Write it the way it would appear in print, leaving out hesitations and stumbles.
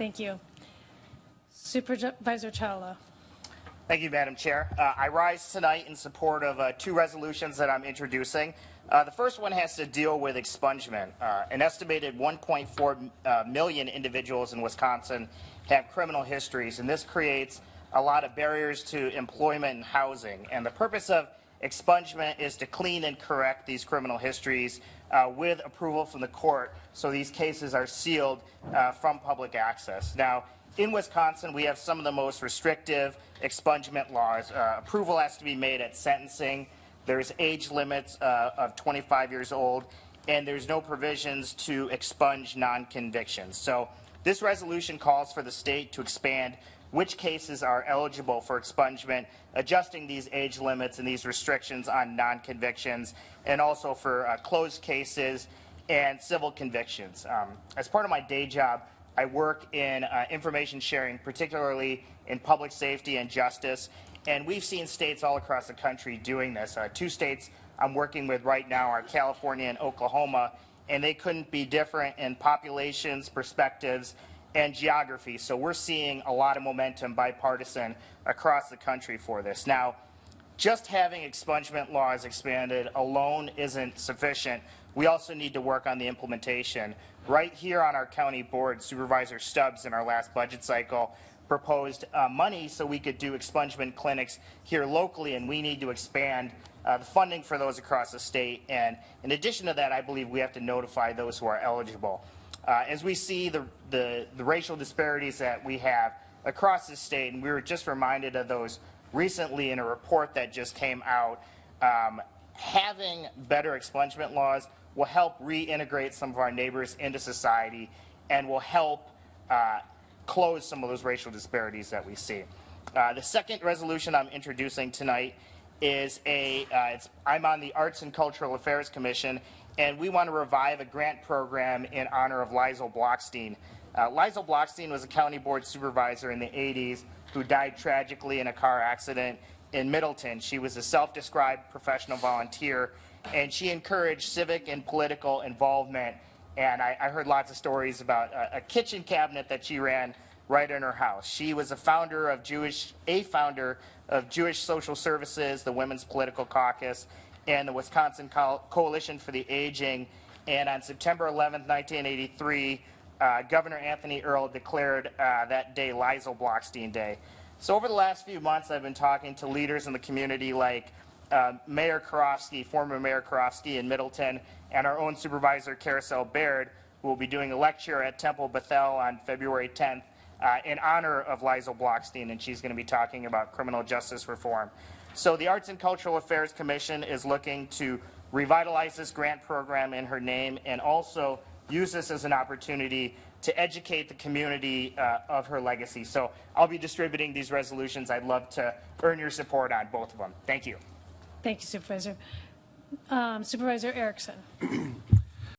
Thank you. Supervisor Chawla. Thank you, Madam Chair. I rise tonight in support of two resolutions that I'm introducing. The first one has to deal with expungement. An estimated 1.4 million individuals in Wisconsin have criminal histories, and this creates a lot of barriers to employment and housing. And the purpose of expungement is to clean and correct these criminal histories with approval from the court, so these cases are sealed from public access. Now, in Wisconsin, we have some of the most restrictive expungement laws. Approval has to be made at sentencing. There's age limits of 25 years old, and there's no provisions to expunge non-convictions. So this resolution calls for the state to expand which cases are eligible for expungement, adjusting these age limits and these restrictions on non-convictions, and also for closed cases and civil convictions. As part of my day job, I work in information sharing, particularly in public safety and justice, and we've seen states all across the country doing this. Two states I'm working with right now are California and Oklahoma, and they couldn't be different in populations, perspectives, and geography. So we're seeing a lot of momentum, bipartisan, across the country for this. Now, just having expungement laws expanded alone isn't sufficient. We also need to work on the implementation. Right here on our county board, Supervisor Stubbs in our last budget cycle proposed money so we could do expungement clinics here locally, and we need to expand the funding for those across the state. And in addition to that, I believe we have to notify those who are eligible. As we see the racial disparities that we have across the state, and we were just reminded of those recently in a report that just came out, having better expungement laws will help reintegrate some of our neighbors into society and will help close some of those racial disparities that we see. The second resolution I'm introducing tonight is I'm on the Arts and Cultural Affairs Commission, and we want to revive a grant program in honor of Lizel Blockstein. Lizel Blockstein was a county board supervisor in the 80s who died tragically in a car accident in Middleton. She was a self-described professional volunteer, and she encouraged civic and political involvement. And I heard lots of stories about a kitchen cabinet that she ran right in her house. She was a founder of Jewish Social Services, the Women's Political Caucus, and the Wisconsin Coalition for the Aging. And on September 11, 1983, Governor Anthony Earl declared that day Lizel Blockstein Day. So over the last few months, I've been talking to leaders in the community like Mayor Karofsky, former Mayor Karofsky in Middleton, and our own Supervisor Carousel Baird, who will be doing a lecture at Temple Bethel on February 10th in honor of Lizel Blockstein, and she's going to be talking about criminal justice reform. So the Arts and Cultural Affairs Commission is looking to revitalize this grant program in her name and also use this as an opportunity to educate the community of her legacy. So I'll be distributing these resolutions. I'd love to earn your support on both of them. Thank you. Thank you, Supervisor. Supervisor Erickson.